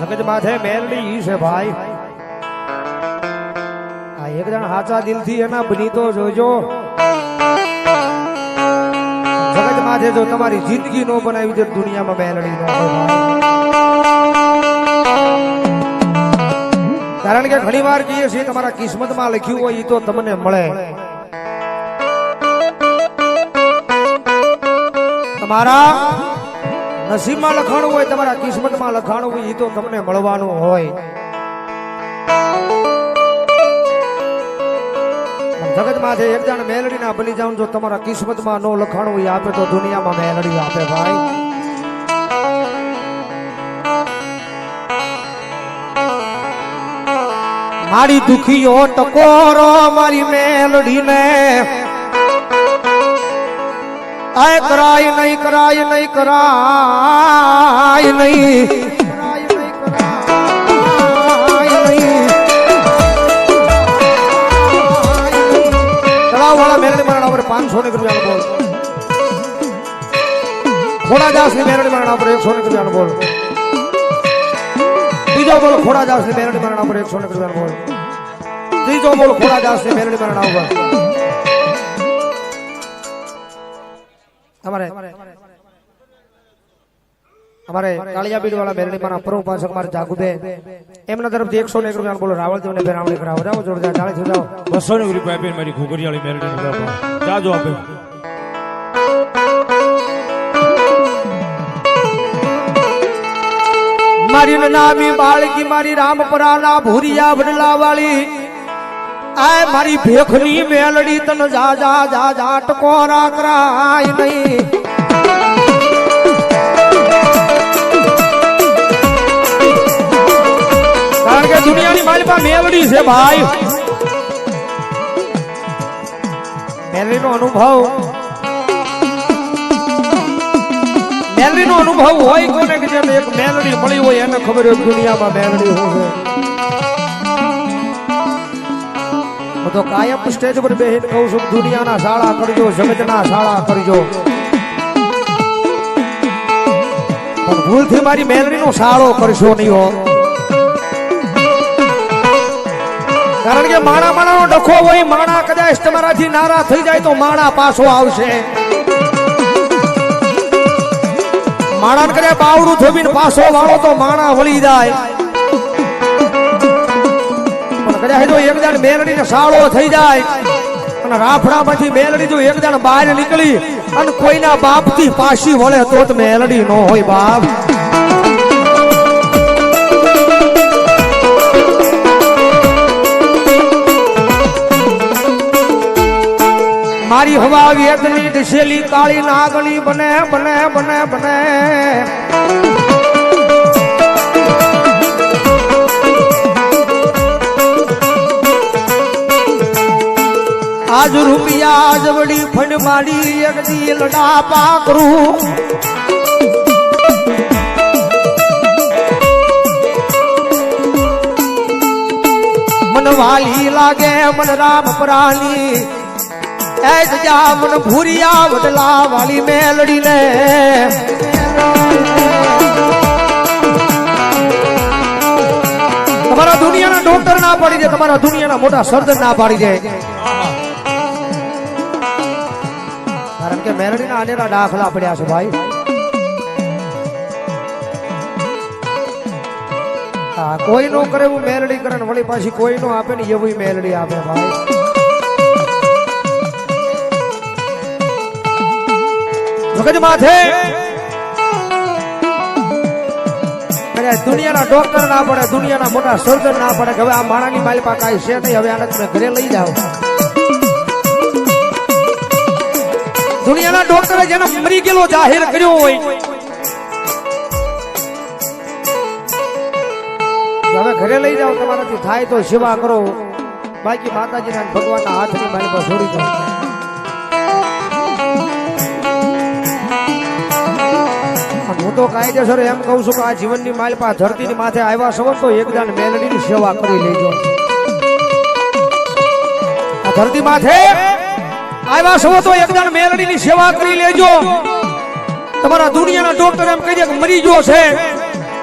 જગત માથે મેલડી ઈ છે ભાઈ આ એક જણ હાચા દિલથી એના બની તો જોજો જગત માથે જો તમારી જિંદગી નો બનાવી દે દુનિયામાં મેલડી નો હોય કારણ કે ઘણી વાર કહીએ છીએ તમારા કિસ્મતમાં લખ્યું હોય એ તો તમને મળે તમારા નસીબમાં લખાણું હોય તમારા કિસ્મતમાં લખાણું હોય એ તો તમને મળવાનું હોય જગત માથે એક જણ મેલડી ના બની જાવ જો તમારા કિસ્મતમાં નો લખાણું હોય આપે તો દુનિયામાં મેલડી આપે ભાઈ મારી દુખીઓ ટકોરો મારી મેલડી ને આય કરાય નહીં કરાય નહીં કરાય નહીં તળાવવાળા મેલડી મારા ઉપર 500 ની રૂપિયાનો બોલ ખોડાદાસ ની મેલડી મારા ઉપર 100 ની રૂપિયાનો બોલ બીજો બોલ ખોડાદાસ ની મેલડી મારા ઉપર 100 ની રૂપિયાનો બોલ ત્રીજો બોલ ખોડાદાસ ની મેલડી મારા ઉપર અમારે કાળિયા બીડ વાળા મેલડી મારા પરમ પાછક મારે જાગુબે એમના તરફથી 100 ને રૂપિયા બોલો રાવળદેવ ને બેરાવણી કરાવો જાઓ જોરદાર તાળી થી જાઓ 200 ની રૂપિયા આપીને મારી ઘોઘરિયાળી મેલડી ને જાજો આપે મારી નામી બાળકી મારી રામપરાના ભૂરિયા વડલા વાળી આય મારી ભેખની મેલડી તન જા જા જા જા ટકોરા કરાય નહીં કારણ કે દુનિયાની માલિકા મેલડી છે ભાઈ મેલડીનો અનુભવ હોય કોને કે જેને એક મેલડી મળી હોય એને ખબર હોય દુનિયામાં મેલડી શું છે તો કાયમ સ્ટેજ પર બેહીને કહું છું દુનિયાના શાળા કરજો જગતના શાળા કરજો પણ ભૂલથી મારી મેલડીનો શાળો કરશો નહીં હો કારણ કે માણા માણાનો ડખો હોય માણા કદાચ તમારાથી નારા થઈ જાય તો માણા પાછો આવશે માણાને કરે બાવડું થોબીને પાછો વાળો તો માણા વળી જાય કદાચ જો એક જણ મેલડીને સાળો થઈ જાય અને રાફડામાંથી મેલડી જો એક જણ બહાર નીકળી અને કોઈના બાપથી પાછી વળે તો જ મેલડી નો હોય બાપ મારી હવા વેદની ઢસેલી કાળી નાગણી બને બને બને બને આજ રૂપિયા જવડી ફંડ માડી એક દી લડા પાકરું મન વાલી લાગે મન રામ પરાની એ જા મન ભૂરિયા વડલા વાલી મેલડી ને તમારા દુનિયાના ડોક્ટર ના પાડી દે તમારા દુનિયાના મોટા સર્જન ના પાડી દે કારણ કે મેલડીના આનેરા દાખલા પડ્યા છે ભાઈ હા કોઈ નો કરે એવું મેલડી કરે વળી પાછી કોઈ નો આપે ને એવું મેલડી આપે ભાઈ જગત માથે દુનિયાના ડોક્ટર ના પડે દુનિયાના મોટા સર્જન ના પડે કે હવે આ માણાની માલિકા કાંઈ છે નહીં હવે આને તમે ઘરે લઈ જાઓ દુનિયાના ડોક્ટરે જેને મરી ગયેલો જાહેર કર્યો હોય હવે ઘરે લઈ જાઓ તમારાથી થાય તો સેવા કરો બાકી માતાજીના ભગવાનના હાથની મારી પાસે છોડી દો હું તો કાયદેસર એમ કહું છું કે આ જીવનની માલિકા ધરતીની માથે આવ્યા છો તો એક જણ મેલડીની સેવા કરી લેજો આ ધરતી માથે આવ્યા છો તો એક જણ મેલડીની સેવા કરી લેજો તમારા દુનિયાના ડોક્ટર એમ કહી દે કે મરી ગયો છે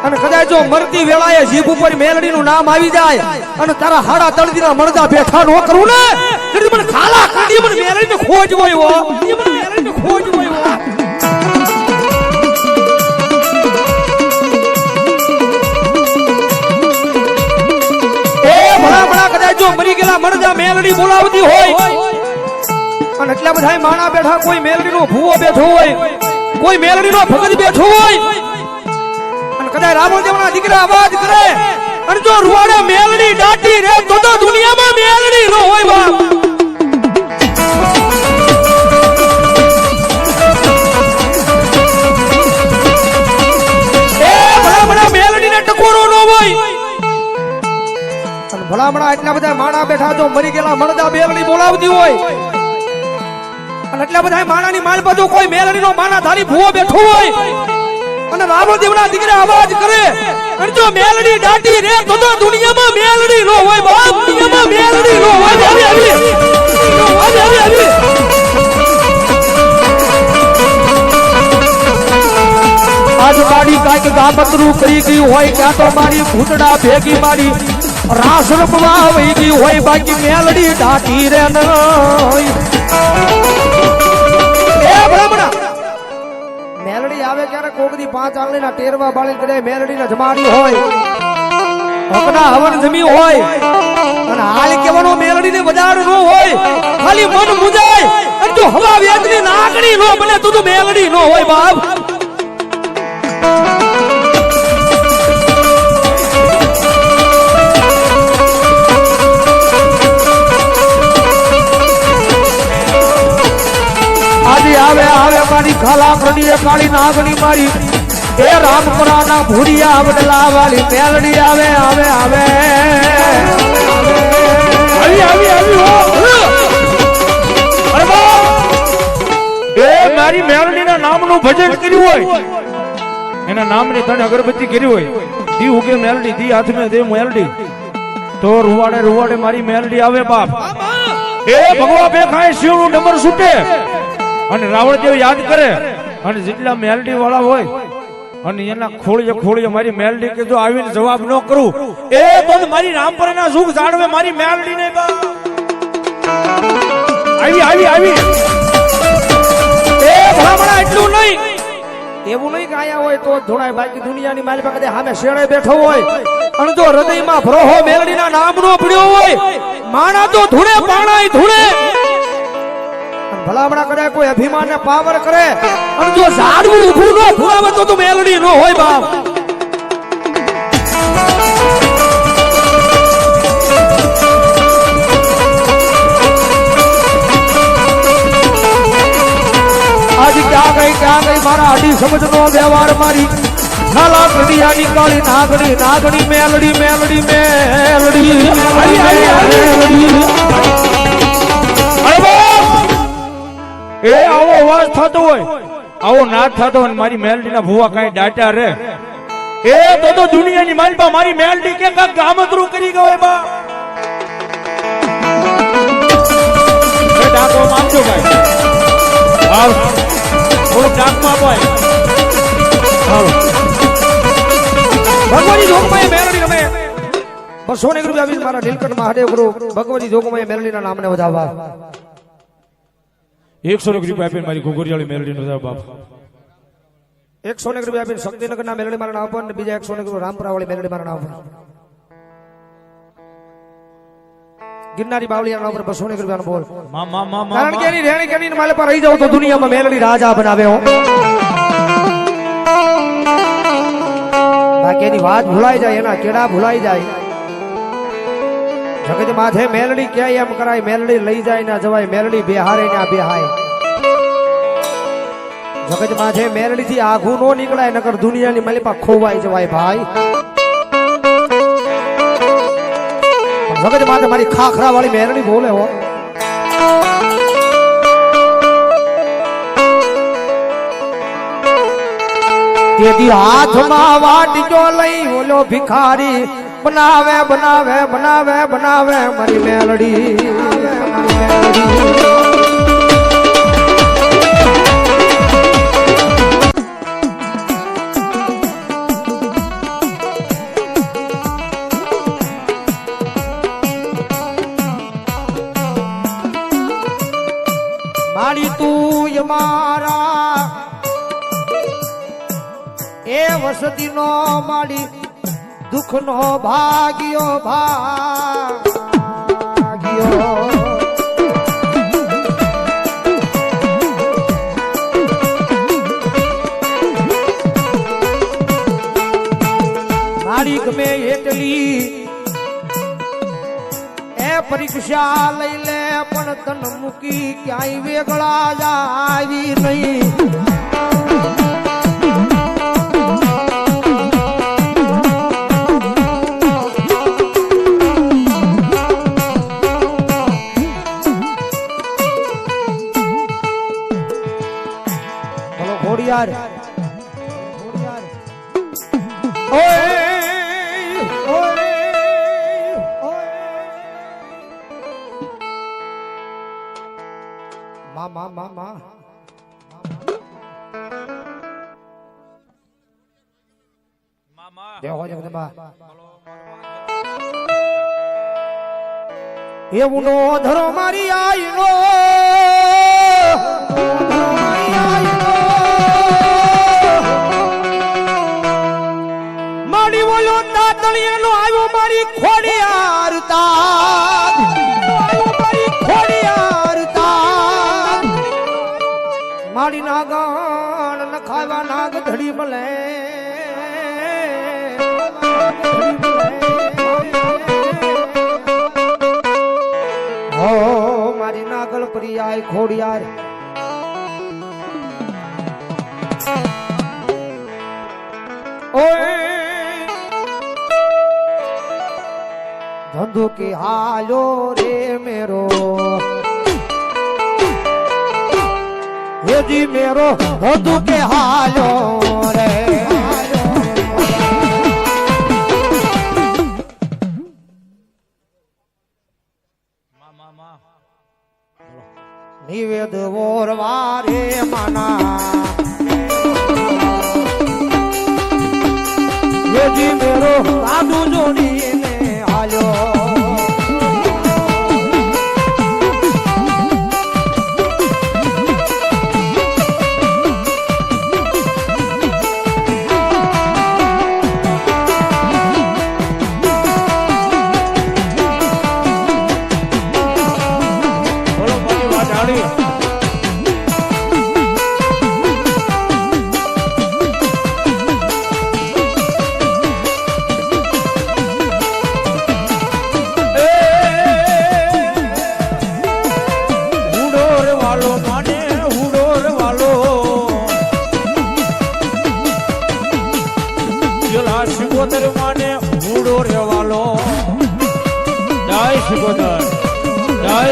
અને કદાચ જો મરતી વેળાએ જીભ ઉપર મેલડીનું નામ આવી જાય અને તારા હાડા તળદીના મરદા બેઠા નો કરું ને એટલે મને ખાલા કાઢી મને મેલડીને ખોજવો હો મને મેલડીને ખોજવો હો જો મરી ગયેલા મરદા મેલડી બોલાવતી હોય અને એટલા બધા માણા બેઠા કોઈ મેલડીનો ભૂવો બેઠો હોય કોઈ મેલડીનો ભગત બેઠો હોય અને કદાચ રાવણદેવના દીકરા અવાજ કરે અને જો રૂવાડે મેલડી દાટી રે તો દુનિયામાં મેલડી નો હોય બાપ એ ભલા મેલડીને ટકોરો નો હોય ભલામણા એટલા બધા માણા બેઠા જો મરી ગયેલા મરદા મેલડી બોલાવતી હોય અને એટલા બધા માણાની માલ બાજુ કોઈ મેલડીનો માના ધારી ભૂવો બેઠો હોય અને રાવણદેવના દીકરા અવાજ કરે અને જો મેલડી દાટી રે તો દુનિયામાં મેલડી નો હોય બાપ દુનિયામાં મેલડી નો હોય આવી આજ મારી કાંઈક ગામતરું કરી ગઈ હોય ક્યાં તો મારી ઘૂંટડા ભેગી મારી રાસ રમવા વહી ગઈ હોય બાકી મેલડી ઢાટી રે એ બ્રાહ્મણા મેલડી આવે ક્યારે કોકની 5 આંગળીના ટેરવા બાળી કરે મેલડીને જમાડી હોય હકના હવન જમી હોય અને હાલ કેવાનો મેલડીને વજાડ નો હોય ખાલી મન મુજાય અને જો હવા વેદની નાગણી નો બને તો મેલડી નો હોય બાપ આવે આવે મારી ખાલા કડીએ કાળી નાગણી મારી એ રામપુરાના ભૂરિયા વડલા વાળી મેલડી આવે આવે આવે એ મારી મેલડીના નામનું ભજન કર્યું હોય એના નામની તને અગરબત્તી કરી હોય દી ઉગે મેલડી દી હાથમાં દે મેલડી તો રૂવાડે રૂવાડે મારી મેલડી આવે બાપ એ ભગવા બે ખાય શિવનું ડમર છૂટે અને રાવણદેવ યાદ કરે અને જેટલા મેલડી વાળા હોય અને એના ખોળીએ મારી મેલડી કે જો આવીને જવાબ ન કરું એ તો મારી રામપરાના સુખ જાણવે મારી મેલડી ને આવી એ ભલામણા એટલું નહીં એવું નહીં ગાયા હોય તો ધોળાય બાકી દુનિયાની માલ પાસે સામે શેડે બેઠો હોય અને જો હૃદયમાં ભરોહો મેલડીના નામનો પડ્યો હોય માણા તો ધૂળે પાણાય ધૂળે ભલામણા કરે કોઈ અભિમાન ને પાવર કરે અને જો ઝાડવું ઊભું ન ફૂલાવે તો મેલડી નો હોય બાપ આજ ક્યાં ગઈ મારા આડી સમજનો વ્યવહાર મારી ખાલા કડિયાની કાળી નાગણી મેલડી એ આવો અવાજ થતો હોય આવો નાદ થતો હોય મારી મેલડીના ભૂવા કઈ ડાટા રે એ તો દુનિયાની માલપા મારી મેલડી કે કાક ગામતરું કરી ગયો બા એ ડાકો માંગજો ભાઈ આવ થોડું ડાકમાં ભાઈ હાલો ભગવાનની જોગમાં મેલડી રમે 200 રૂપિયા મારા નીલકંઠ મહાદેવ ગુરુ ભગવાનની જોગમાં મેલડીના નામને વધાવવા 100 રૂપિયા આપીને મારી ઘોઘરિયાળી મેલડીનો વધાવ બાપ 100 રૂપિયા આપીને શક્તિનગરના મેલડી મારા નામ પર અને બીજા 100 રૂપિયા રામપુરાવાળી મેલડી મારા નામ પર ગિરનારી બાવળિયા નામ પર 200 રૂપિયાનો બોલ કારણ કે એની રેણી કેની માલે પર રહી જાવ તો દુનિયામાં મેલડી રાજા બનાવે હો બાકી એની વાત ભૂલાઈ જાય એના કેડા ભૂલાઈ જાય જગત માથે મેલડી ક્યાંય એમ કરાય મેલડી લઈ જાય ના જવાય મેલડી બેહારે ના બેહાય જગત માથે મેલડી થી આઘું નો નીકળાય નકર દુનિયાની માલિપા ખોવાઈ જવાય ભાઈ જગત માથે મારી ખાખરા વાળી મેલડી બોલે હો તેથી હાથમાં વાટજો લઈ ઓલો ભિખારી બનાવે મારી મેલડી એ વસતી નો માડી દુઃખ નો ભાગ્યો ભાગ્યો મારી ગમે એટલી એ પરીક્ષા લઈ લે પણ તન મૂકી ક્યાંય વેગળા જાવી નહીં ઘોડિયાર મા દેવો જગદંબા એવું નો ધરો મારી આઈનો મારી બોલો તાતળિયેનો આવ્યો મારી ખોડિયાર તાત મારી ખોડિયાર તાત મારી નાગણ ન ખાવા નાગ ધડી મળે હો મારી નાગલ પ્રિયાય ખોડિયાર ઓય ધંધો કે હાલો રે મેરો હેજી મેરો ધંધો કે હાલો રે નિવેદ વોરવારે માના હેજી મેરો સાધુ જોડીને હાલ્યો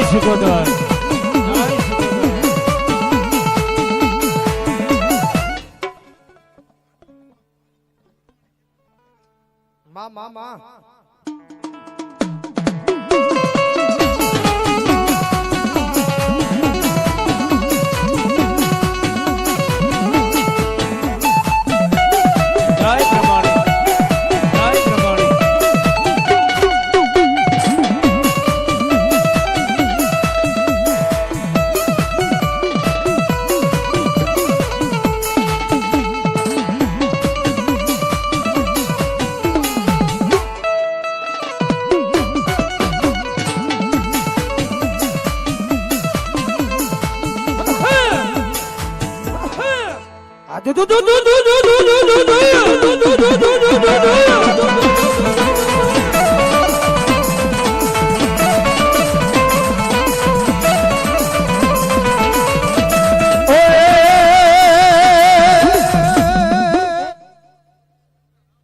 શિકોદર મા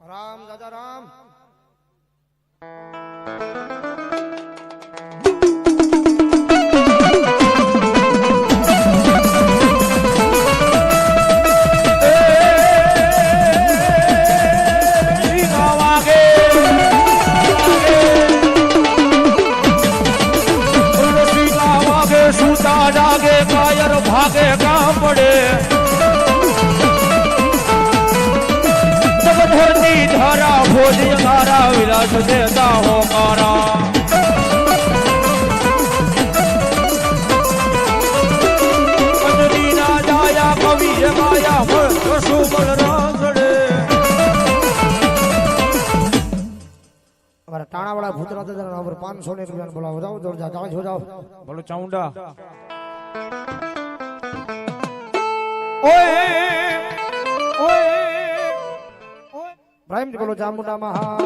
રામ દાદા રામ भागे काम पड़े जगधरती धारा भोज धारा विलास देता हो कारा ना जाया कवि गाया सुबल रांगड़े પાણાવાળા ભૂતરા દાદાના ઉપર 500 ને રૂપિયા બોલાવો જાઓ જોરજા કાળ છો જાઓ બોલો ચાઉંડા ઓય ઓય પ્રાઇમ બોલો ચામુંડા મહા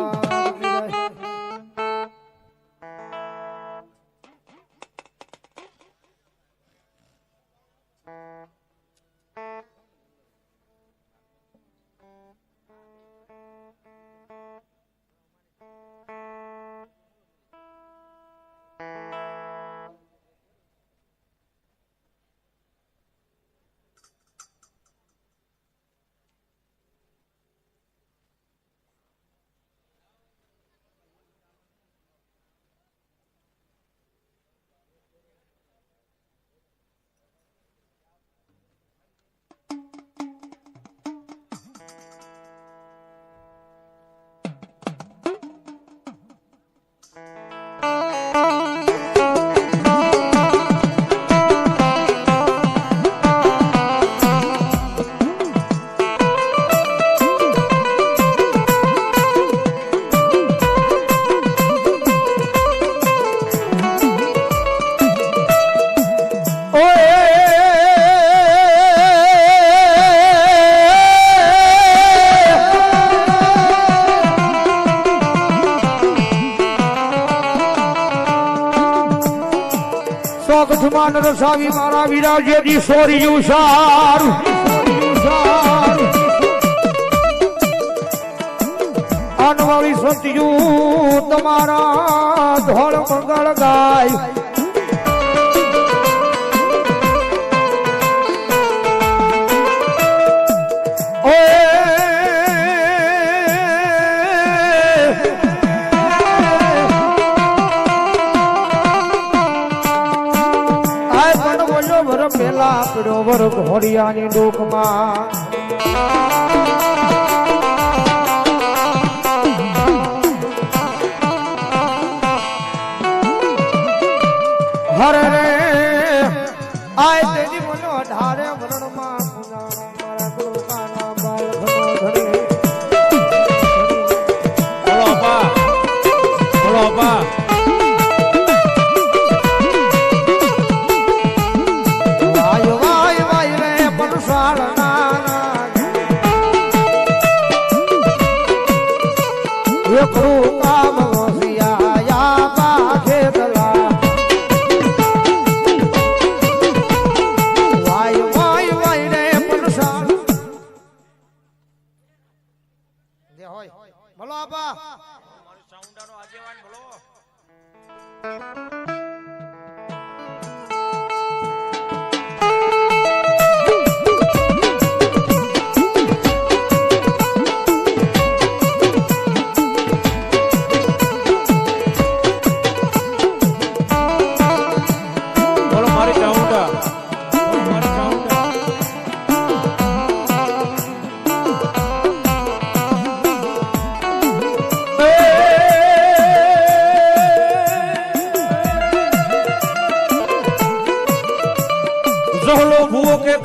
જુમાન રસાવી મારા વિરાજેજી સોરિયું સારું અનવાળી સત્યું તમારા ધોળ મંગળ ગાય પેલા પીડો વર ઘોડિયાની ડોકમાં હરે રે આય તેની મનો ઢારે વરણમાં પુનાણા મારા ડોકાના બાળ ઘડે બોલો બા બોલો બા કામ વસિયા બાખેતલા વાય વાય વાય રે પરસાળ જે હોય બોલો આપા મારો ચાઉંડાનો આગેવાન બોલો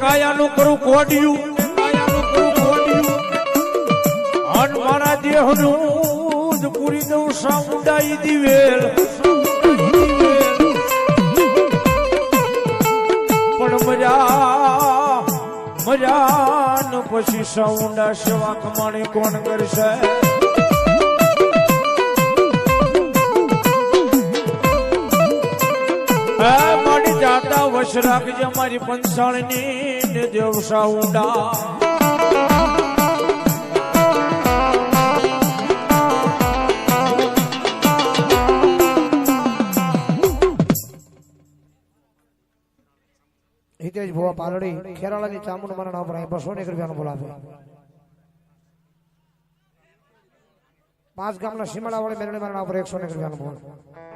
કાયાનું કરું કોડિયું અન મારા દેહનું જ પૂરી દઉં સાઉંડાઈ દિવેલ પણ મજા ન પછી સાઉંડા સેવા કમાણી કોણ કરશે મારી જાતા વશ રાખજે મારી પંચાળની દેવ સાઉંડા હિતેશ ભુવા પાલડી ખેરાલાની ચામુંડ મારા નામ પર 200 રૂપિયાનો બોલાવે 5 ગામના સીમાડા વાળી મેરણી મારા નામ પર 100 રૂપિયાનો બોલાવે